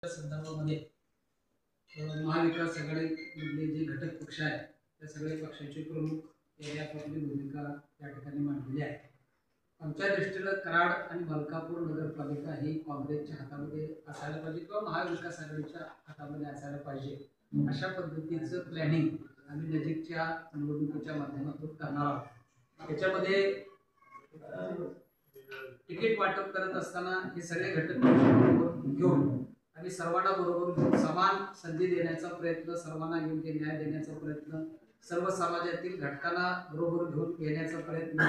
संदर्भामध्ये महाविकास आघाडीमधले जे घटक पक्ष आहेत त्या सगळ्या पक्षाचे प्रमुख यांनी आपली भूमिका या ठिकाणी मांडलेली आहे। आमच्या दृष्टीने कराड आणि मलकापूर नगरपालिका ही काँग्रेसच्या हातामध्ये असायला पाहिजे किंवा महाविकास आघाडीच्या हातामध्ये असायला पाहिजे अशा पद्धतीचं प्लॅनिंग आम्ही नजीकच्या निवडणुकीच्या माध्यमातून करणार आहोत। त्याच्यामध्ये तिकीट वाटप करत असताना हे सगळे घटक घेऊन आम्ही सर्वांना बरोबर घेऊन समान संधी देण्याचा प्रयत्न, सर्वांना योग्य न्याय देण्याचा प्रयत्न, सर्व समाजातील घटकांना बरोबर घेऊन घेण्याचा प्रयत्न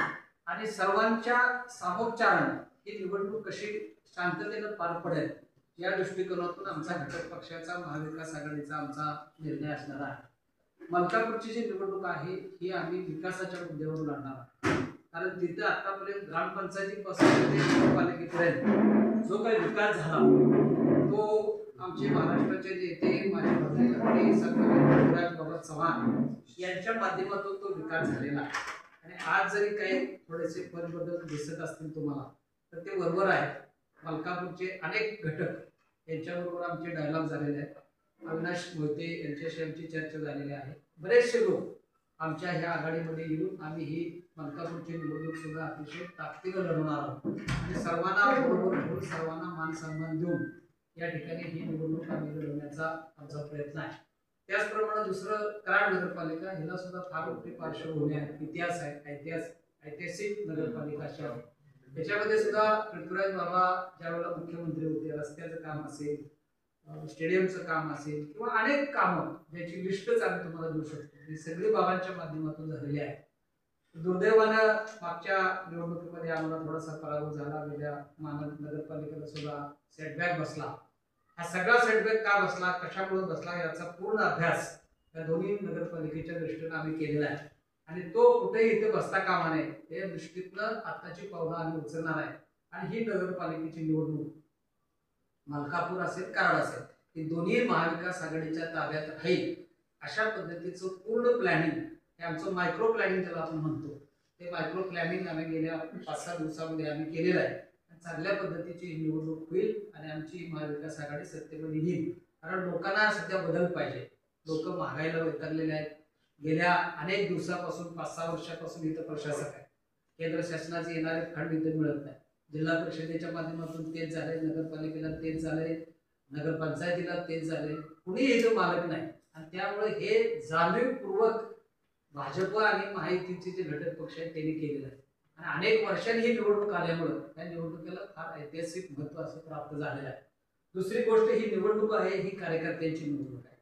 आणि सर्वांच्या सामोपचाराने ही निवडणूक कशी शांततेने पार पडेल या दृष्टिकोनातून आमचा घटक पक्षाचा महाविकास आघाडीचा आमचा निर्णय असणार आहे। मलकापूरची जी निवडणूक आहे ही आम्ही विकासाच्या मुद्द्यावर लढणार आहोत, कारण तिथे आतापर्यंत ग्रामपंचायतीपासून ते नगरपालिकेपर्यंत जो काही विकास झाला तो आमचे महाराष्ट्राचे नेते माजी मंत्री संग्राम बाबा चव्हाण यांच्या माध्यमातून तो विकास झालेला आहे। आणि आज जरी काही थोडेसे बदल दिसत असतील तुम्हाला तर ते बरोबर आहे। मलकापूरचे अनेक घटक यांच्याबरोबर आमचे डायलॉग झालेले आहेत। अविनाश मोहिते यांच्याशी आमची चर्चा झालेली आहे। बरेचसे लोक आमच्या ह्या आघाडीमध्ये येऊन आम्ही ही मलकापूरची निवडणूक सुद्धा अतिशय ताकदीने लढवणार आहोत आणि सर्वांना बरोबर घेऊन सर्वांना मान सन्मान देऊन या ठिकाणी ही निवडणूक आम्ही लढवण्याचा आमचा प्रयत्न आहे। त्याचप्रमाणे दुसरं कराड नगरपालिका हिला सुद्धा फार मोठी पार्श्वभूमी आहे, इतिहास आहे, ऐतिहासिक नगरपालिका अशी आहे। त्याच्यामध्ये सुद्धा पृथ्वीराज बाबा ज्यावेळेला मुख्यमंत्री होते दुसऱ्याचं काम असेल, स्टेडियमचं काम असेल किंवा अनेक कामं ज्याची लिस्टच आम्ही तुम्हाला देऊ शकतो, ही सगळी बाबांच्या माध्यमातून झालेली आहे। दुर्दैवानं मागच्या निवडणुकीमध्ये आम्हाला थोडासा पराभव झाला, वेगळ्या नगरपालिकेला सुद्धा सेटबॅक बसला। हा सगळा सेटबॅक का बसला, कशामुळे बसला याचा पूर्ण अभ्यास या दोन्ही नगरपालिकेच्या दृष्टीने आम्ही केलेला आहे आणि तो कुठेही इथे बसता कामा नये या दृष्टीतनं आताची पावलं आम्ही उचलणार आहे। आणि ही नगरपालिकेची निवडणूक मलकापूर असेल कराड असेल ही दोन्ही महाविकास आघाडीच्या ताब्यात राहील अशा पद्धतीचं पूर्ण प्लॅनिंग हे आमचं मायक्रो प्लॅनिंग ज्याला आपण म्हणतो ते मायक्रो प्लॅनिंग आम्ही गेल्या 5-6 दिवसामध्ये आम्ही केलेलं आहे। चांगल्या पद्धतीची निवडणूक होईल आणि आमची महाविकास आघाडी सत्तेमध्ये येईल, कारण लोकांना सध्या बदल पाहिजे। लोक महागाईला वैतागलेले आहेत। गेल्या अनेक दिवसापासून 5-6 वर्षापासून इथं प्रशासक आहे, केंद्र शासनाचे येणारे फंड इथे मिळत नाही, जिल्हा परिषदेच्या माध्यमातून तेच झाले, नगरपालिकेला तेच झाले, नगरपंचायतीला तेच झाले, कुणीही इथं मालक नाही आणि त्यामुळे हे जाणीवपूर्वक भाजप आणि महायुतीचे जे घटक पक्ष आहेत त्यांनी केलेलं आहे आणि अनेक वर्षांनी ही निवडणूक आल्यामुळे त्या निवडणुकीला फार ऐतिहासिक महत्त्व असं प्राप्त झालेलं आहे। दुसरी गोष्ट ही निवडणूक आहे ही कार्यकर्त्यांची निवडणूक आहे।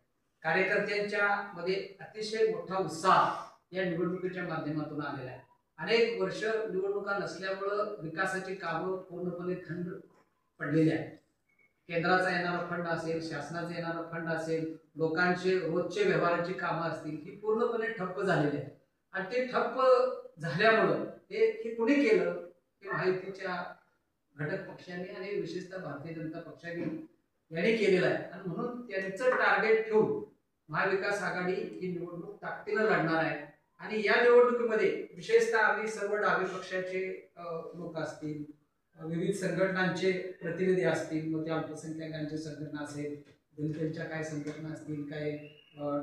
कार्यकर्त्यांच्या मध्ये अतिशय मोठा उत्साह या निवडणुकीच्या माध्यमातून आलेला आहे। अनेक वर्ष निवडणुका नसल्यामुळं विकासाची कामं पूर्णपणे खंड पडलेली आहेत। केंद्राचा येणारा फंड असेल, शासनाचा येणारा फंड असेल, लोकांचे रोजचे व्यवहाराची कामं असतील ही पूर्णपणे ठप्प झालेली आहेत आणि ते ठप्प झाल्यामुळं हे कुणी केलं, हे महायुतीच्या घटक पक्षांनी आणि विशेषतः भारतीय जनता पक्षाने यांनी केलेलं आहे आणि म्हणून त्यांचं टार्गेट ठेवून महाविकास आघाडी ही निवडणूक ताकदीनं लढणार आहे। आणि या निवडणुकीमध्ये विशेषतः आम्ही सर्व डावे पक्षाचे लोक असतील, विविध संघटनांचे प्रतिनिधी असतील, मग ते अल्पसंख्याकांची संघटना असेल, दलितांच्या काय संघटना असतील, काय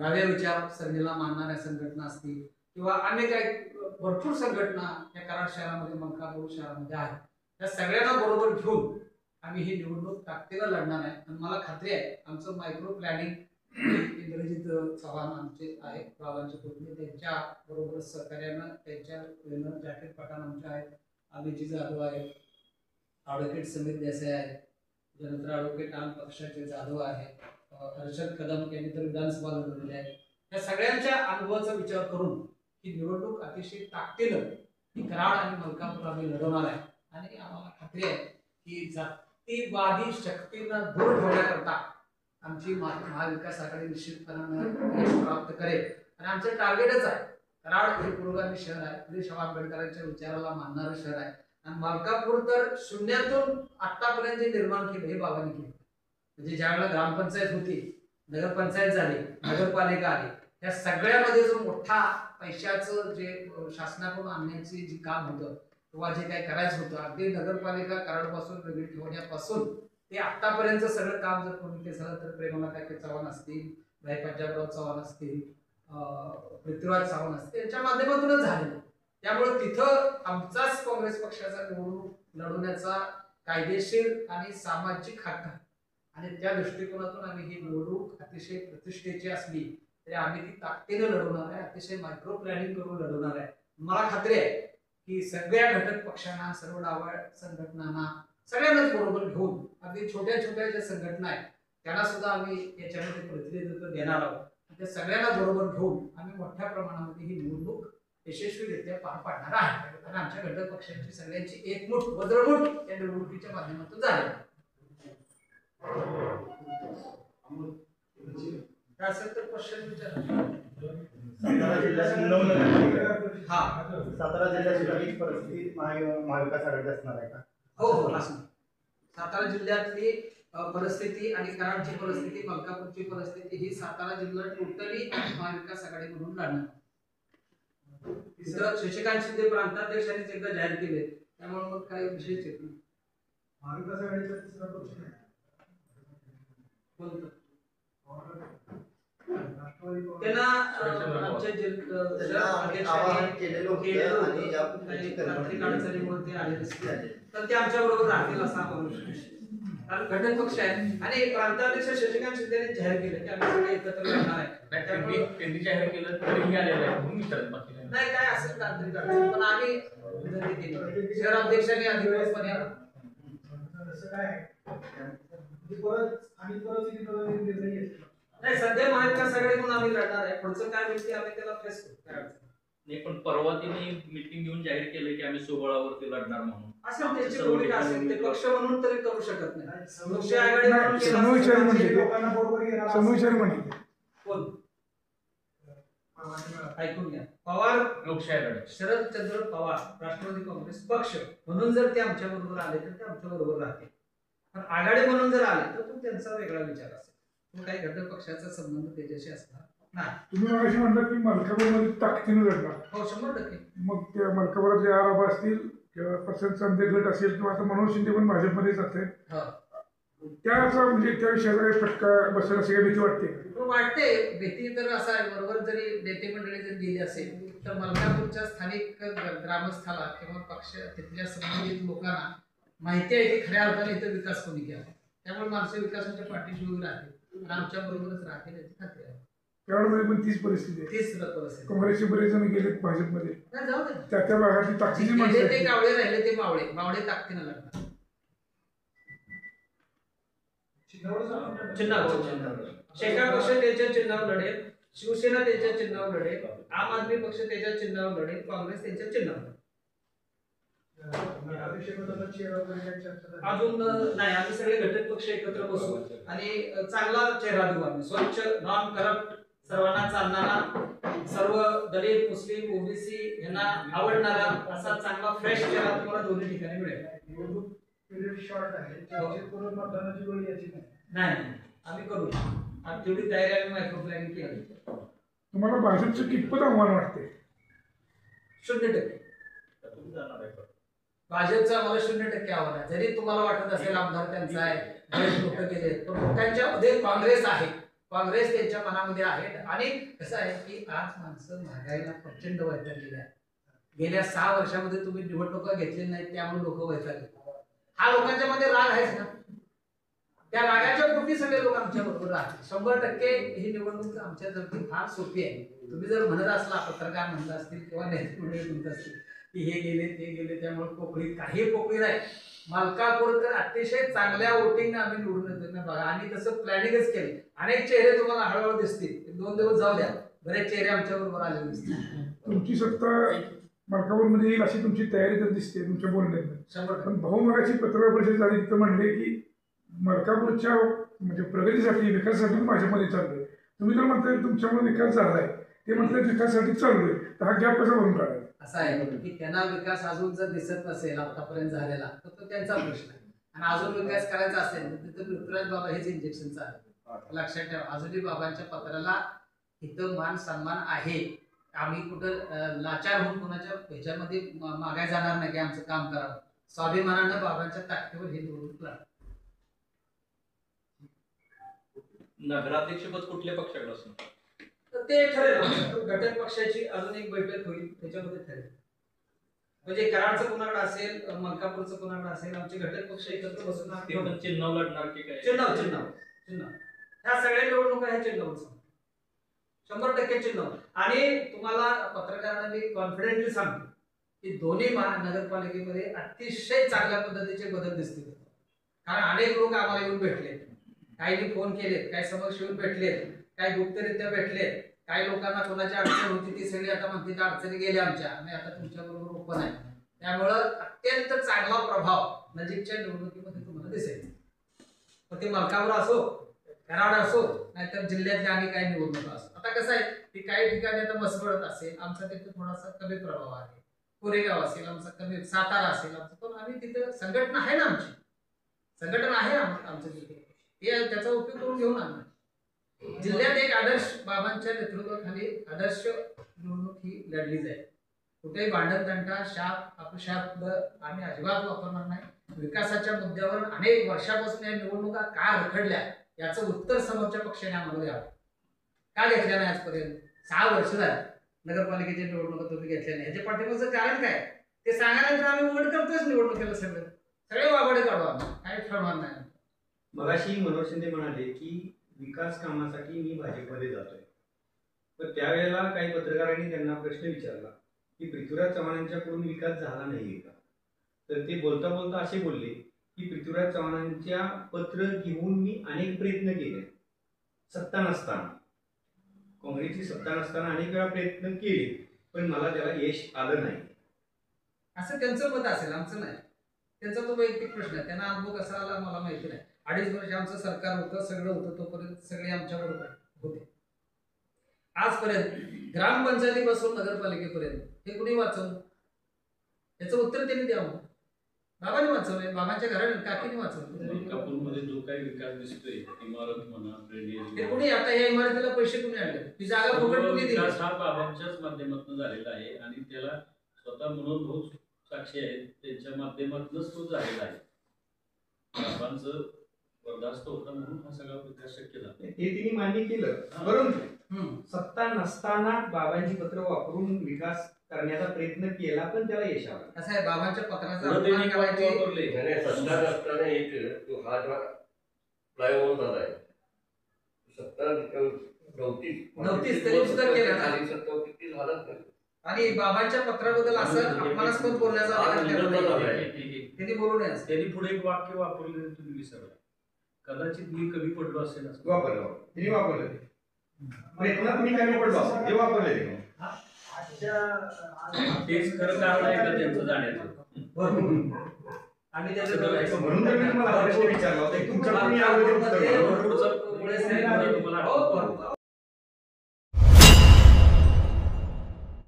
डाव्या विचारसरणीला मानणाऱ्या संघटना असतील किंवा अन्य काही भरपूर संघटना या कराड शहरामध्ये मलकापूर शहरामध्ये आहेत, त्या सगळ्यांना बरोबर घेऊन आम्ही ही निवडणूक ताकदीनं लढणार आहे। आणि मला खात्री आहे आमचं मायक्रो प्लॅनिंग इंद्रजित चव्हाण आमचे आहेत, बाबांचे पुतणे, त्यांच्या बरोबर सहकार्यानं त्यांच्या जॅकेट पठाण आमच्या आहेत, अभिजित जाधव आहेत, ॲडव्होकेट समीर देसाई आहेत, त्यानंतर ॲडव्होकेट आम पक्षाचे जाधव आहेत, हर्षद कदम यांनी तर विधानसभा लढवलेले आहेत। या सगळ्यांच्या अनुभवाचा विचार करून ही निवडणूक अतिशय ताकदीनं ही कराड आणि मलकापूर आम्ही लढवणार आहे आणि आम्हाला खात्री आहे की जातीवादी शक्तींना दूर ठेवण्याकरता आमची महाविकास आघाडी निश्चितपणानं यश प्राप्त करेल आणि आमचं टार्गेटच आहे। कराड हे पुरोगामी शहर आहे, फुले शाहू आंबेडकरांच्या विचाराला मानणारं शहर आहे आणि मलकापूर तर शून्यातून आतापर्यंत जे निर्माण केलं हे बाबांनी केलं। म्हणजे ज्यावेळेला ग्रामपंचायत होती, नगरपंचायत झाली, नगरपालिका आली, या सगळ्यामध्ये जो मोठा पैशाचं जे शासनाकडून आणण्याचे जे काम होतं किंवा जे काही करायचं होतं, अगदी नगरपालिका कराडपासून वेगळी ठेवण्यापासून हे आतापर्यंत सगळं काम जर कोणी केलं झालं तर प्रेमला काके चव्हाण असतील, भाई पंजाबराव चव्हाण असतील, पृथ्वीराज चव्हाण असतील, यांच्या माध्यमातूनच झालेलं. त्यामुळे तिथं आमचाच काँग्रेस पक्षाचा निवडणूक लढवण्याचा कायदेशीर आणि सामाजिक हक्क आणि त्या दृष्टिकोनातून आम्ही ही निवडणूक अतिशय प्रतिष्ठेची असली तरी आम्ही ती ताकदीने लढवणार आहे, अतिशय मायक्रो प्लॅनिंग करून लढवणार आहे. मला खात्री आहे की सगळ्या घटक पक्षांना, सर्व डावळ संघटनांना सगळ्यांनाच बरोबर घेऊन अगदी छोट्या छोट्या ज्या संघटना आहेत त्यांना सुद्धा आम्ही याच्यामध्ये प्रतिनिधित्व देणार आहोत. त्या सगळ्यांना बरोबर घेऊन आम्ही मोठ्या प्रमाणामध्ये ही निवडणूक यशस्वीरित्या पार पाडणार आहे. आणि आमच्या घटक पक्षांची सगळ्यांची एकमूठ वज्रमूठ या निवडणुकीच्या माध्यमातून झाली. काय असेल तर क्वेश्चन विचारा. सातारा जिल्ह्याची परिस्थिती महाविकास आघाडी असणार आहे का? हो हो असणार. सातारा जिल्ह्यातली परिस्थिती आणि कराडची परिस्थिती, मलकापूरची परिस्थिती ही सातारा जिल्हा टोटली महाविकास आघाडी म्हणून लढणार. शशिकांत शिंदे प्रांताध्यक्षांनीच एकदा जाहीर केले, त्यामुळे मग काही विशेष येत नाही. महाविकास आघाडीचा तिसरा पक्ष नाही कोणतं राष्ट्रवादी त्यांना आमच्या आवाहन केलेलं होतं आणि काही तांत्रिक अडचणीमुळे ते आले नसतील तर ते आमच्या बरोबर राहतील असं आपण कारण घटक पक्ष आहे. आणि प्रांताध्यक्ष शशिकांत शिंदेने जाहीर केलं की आम्ही सगळे एकत्र लढणार आहे. त्यांनी जाहीर केलं तरीही आलेलं आहे म्हणून विचारत बाकी नाही काय असेल तांत्रिक अडचण पण आम्ही विनंती केली शहराध्यक्षांनी अधिकृतपणे असं काय परत आणि परत निर्णय घेतला नाही. सध्या महाविकास आघाडी म्हणून आम्ही लढणार आहे. पुढचं काय मिळते आम्ही त्याला फेस करू. नाही पण परवा त्यांनी मीटिंग घेऊन जाहीर केलं की आम्ही सोबळावरती लढणार म्हणून. असं त्याची भूमिका असेल ते पक्ष म्हणून तरी करू शकत नाही. पक्ष आघाडी कोण ऐकून घ्या. पवार लोकशाही आघाडी, शरदचंद्र पवार राष्ट्रवादी काँग्रेस पक्ष म्हणून जर ते आमच्या बरोबर आले तर ते आमच्या बरोबर राहतील. पण आघाडी म्हणून जर आले तर तो त्यांचा वेगळा विचार असेल. तो काही घटक पक्षाचा संबंध त्याच्याशी असणार नाही. तुम्ही मगाशी म्हणता की मलकापूरमध्ये ताकदीने लढणार. हो 100%. मग त्या मलकापुरात आराब असतील किंवा पसंत संदेश गट असेल किंवा आता मनोज शिंदे पण भाजपमध्येच असेल त्याचा म्हणजे त्या विषयाचा काही फटका बसायला सगळ्या भीती वाटते. वाटते भीती तर असं आहे. बरोबर जरी नेते मंडळी जर गेली असेल तर मलकापूरच्या स्थानिक ग्रामस्थाला किंवा पक्ष तिथल्या संबंधित लोकांना माहिती आहे की खऱ्या अर्थाने इथं विकास कोणी केला. त्यामुळे माणसं विकासाच्या पाठीशी उभी राहतील आणि आमच्या बरोबरच राहतील याची खात्री आहे. त्यावेळेमध्ये पण तीच परिस्थिती आहे. तीच परिस्थिती. काँग्रेसचे बरेच जण गेले भाजपमध्ये. नाही जाऊ दे. त्या भागातली ताकदीची माणसं ते कावळे राहिले ते मावळे ताकदीनं लढणार. चिन्हावर शेका पक्ष त्याच्या चिन्हावर लढेल, शिवसेना त्याच्या चिन्हावर लढेल, आम आदमी पक्ष त्याच्या चिन्हावर लढेल, काँग्रेस त्याच्या चिन्हावर. अजून नाही. आम्ही सगळे घटक पक्ष एकत्र बसू आणि चांगला चेहरा देऊ. आम्ही स्वच्छ, नॉन करप्ट, सर्वांना चालणारा, सर्व दलित, मुस्लिम, ओबीसी यांना आवडणारा असा चांगला फ्रेश चेहरा तुम्हाला दोन्ही ठिकाणी मिळेल. निवडणूक पिरियड शॉर्ट आहे करून मतदानाची वेळ याची नाही. आम्ही करू. तेवढी तयारी आम्ही मायक्रो प्लॅनिंग केली. तुम्हाला भाजपचं कितपत आव्हान वाटते? 0%. भाजपचं आम्हाला 0% आव्हान आहे. जरी तुम्हाला वाटत असेल आमदार त्यांचा आहे, बरेच लोक गेले, पण लोकांच्या मध्ये काँग्रेस आहे. काँग्रेस त्यांच्या मनामध्ये आहे. आणि कसं आहे की आज माणसं महागाईला प्रचंड वैतागलेली आहे. गेल्या 6 वर्षामध्ये तुम्ही निवडणुका घेतली नाहीत त्यामुळे लोक वैतागले. हा लोकांच्या मध्ये राग आहेच ना. त्या रागाच्या पोटी सगळे लोक आमच्या बरोबर राहतील. 100% ही निवडणूक आमच्यासाठी फार सोपी आहे. तुम्ही जर म्हणत असला, पत्रकार म्हणत असतील किंवा नेते मंडळी म्हणत असतील की हे गेले ते गेले त्यामुळे पोकळी, काही पोकळी नाही. मलकापूरकर अतिशय चांगल्या वोटिंगने आम्ही निवडून येतो ना बघा. आणि तसं प्लॅनिंगच केले. अनेक चेहरे तुम्हाला हळूहळू दिसतील. 2 दिवस जाऊ द्या, बरेच चेहरे आमच्या बरोबर आलेले दिसतील. तुमची सत्ता मलकापूरमध्ये येईल अशी तुमची तयारी तर दिसते तुमच्या बोलण्यात. 100%. पण बहुमगाची पत्रकार परिषद झाली तिथं म्हणले की मलकापूरच्या म्हणजे प्रगतीसाठी, विकासासाठी भाजपमध्ये चाललोय. तुम्ही जर म्हणताय तुमच्यामुळे विकास झालाय, ते म्हटलं विकासासाठी चाललोय, तर हा गॅप कसा भरून काढायचा? असं आहे की त्यांना विकास अजून जर दिसत नसेल आतापर्यंत झालेला तर तो त्यांचा प्रश्न आहे. आणि अजून विकास करायचा असेल तर तिथं पृथ्वीराज बाबा हेच इंजेक्शन आहे. लक्षात ठेवा. अजूनही बाबांच्या पत्राला इथं मान सन्मान आहे. आम्ही कुठं लाचार होऊन कोणाच्या ह्याच्यामध्ये मागाय जाणार नाही की आमचं काम करावं. स्वाभिमानानं बाबांच्या ताकदीवर हे निवडणूक लढणार. नगराध्यक्षपद कुठल्या पक्षाकडे असणार? तर ते ठरेल. घटक पक्षाची अजून एक बैठक होईल, त्याच्यामध्ये ठरेल. म्हणजे कराडचं कोणाकडे असेल, मलकापूरचं कोणाकडे असेल, आमचे घटक पक्ष एकत्र बसून ते पण चिन्ह लढणार की काय? चिन्ह ह्या सगळ्या निवडणुका ह्या चिन्हावर 100% चिन्ह. आणि तुम्हाला पत्रकारांना मी कॉन्फिडेंटली सांगतो की दोन्ही महानगरपालिकेमध्ये अतिशय चांगल्या पद्धतीचे बदल दिसतील. कारण अनेक लोक आम्हाला येऊन भेटले, काही फोन केलेत, काही समक्ष येऊन भेटलेत, काही गुप्तरित्या भेटलेत. काही लोकांना कोणाची अडचण होती ती सगळी आता म्हणते त्या अडचणी गेल्या आमच्या, आम्ही आता तुमच्या बरोबर ओपन आहे. त्यामुळं अत्यंत चांगला प्रभाव नजीकच्या निवडणुकीमध्ये तुम्हाला दिसेल. मग ते मलकापूर असो, कराड असो, नाहीतर जिल्ह्यातल्या आणि काही निवडणुका असो. आता कसं आहे की काही ठिकाणी आता मसवडत असेल, आमचा तिथे थोडासा कमी प्रभाव आहे. कोरेगाव असेल आमचा कमी, सातारा असेल आमचं, पण आम्ही तिथे संघटना आहे ना, आमची संघटना आहे आमच्या तिथे, ते त्याचा उपयोग करून घेऊन आणणार. जिल्ह्यात एक आदर्श बाबांच्या नेतृत्वाखाली आदर्श निवडणूक ही लढली जाईल. कुठेही भांडण तंटा शाप अपशाप आम्ही अजिबात वापरणार नाही. विकासाच्या मुद्द्यावर अनेक वर्षापासून या निवडणुका का रखडल्या याचं उत्तर समोरच्या पक्षाने आम्हाला द्यावं. का घेतल्या नाही आजपर्यंत? 6 वर्ष झाली नगरपालिकेच्या निवडणुका तुम्ही घेतल्या नाही. ह्याच्या पाठीमागचं कारण काय ते सांगायला आम्ही वोट करतोच निवडणुकीला. सगळे वाबाडे काढू आम्ही, काही ठरवणार नाही. मगाशी मनोज शिंदे म्हणाले की विकास कामासाठी मी भाजपमध्ये जातोय, पण त्यावेळेला काही पत्रकारांनी त्यांना प्रश्न विचारला की पृथ्वीराज चव्हाणांच्याकडून विकास झाला नाहीये का? तर ते बोलता बोलता असे बोलले की पृथ्वीराज चव्हाणांच्या पत्र घेऊन मी अनेक प्रयत्न केले, सत्ता नसताना, काँग्रेसची सत्ता नसताना अनेक वेळा प्रयत्न केले, पण मला त्याला यश आलं नाही. असं त्यांचं मत असेल, आमचं नाही. त्यांचा तो वैयक्तिक प्रश्न आहे, त्यांना अनुभव कसा आला मला माहिती नाही. 2.5 वर्ष आमचं सरकार होतं, सगळं होतं, तोपर्यंत सगळे आमच्या बरोबर होते. आजपर्यंत ग्रामपंचायतीपासून नगरपालिकेपर्यंत हे कुणी वाचवलं? याचं उत्तर त्यांनी द्यावं. बाबांनी वाचवलंय, बाबांच्या घराने काकीने वाचवलं. मलकापूरमध्ये जो काही विकास दिसतोय, इमारत म्हणा, ते कुणी आता या इमारतीला पैसे कुणी आणले? ती जागा फुकट कुणी दिली? विकास हा बाबांच्याच माध्यमातून झालेला आहे आणि त्याला स्वतः म्हणून भाऊ साक्षी आहेत, त्यांच्या माध्यमातूनच तो झालेला आहे. बाबांचं बरदास्त होता म्हणून हा सगळा विकास शक्य झाला. ते तिने मान्य केलं, परंतु सत्ता नसताना बाबांची पत्र वापरून विकास करण्याचा प्रयत्न केला, पण त्याला यश आलं. कसं आहे बाबांच्या पत्राचा पुढे अपमान त्यांनी करायचे. वापरले. सत्ता नसताना एक हा जो फ्लायओव्हर झालाय, सत्ता नव्हतीच तरी सुद्धा केलं ना. खाली सत्ता होती ती झालंच नाही. आणि बाबांच्या पत्राबद्दल असं अपमानास्पद बोलण्याचा अधिकार त्यांना नाही. त्यांनी बोलू नये असं. त्यांनी पुढे एक वाक्य वापरले, तुम्ही विसरला. कदाचित मी कमी पडलो असेल असं वापरलं, तिने वापरलं. ते प्रयत्नात मी कमी पडलो असं ते वापरले. तेच खरं कारण आहे का त्यांचं जाण्याचं? आणि त्याचं म्हणून तर मी तुम्हाला प्रश्न विचारला होता की तुमच्या कोणी यामध्ये उत्तर द्या. पुढचा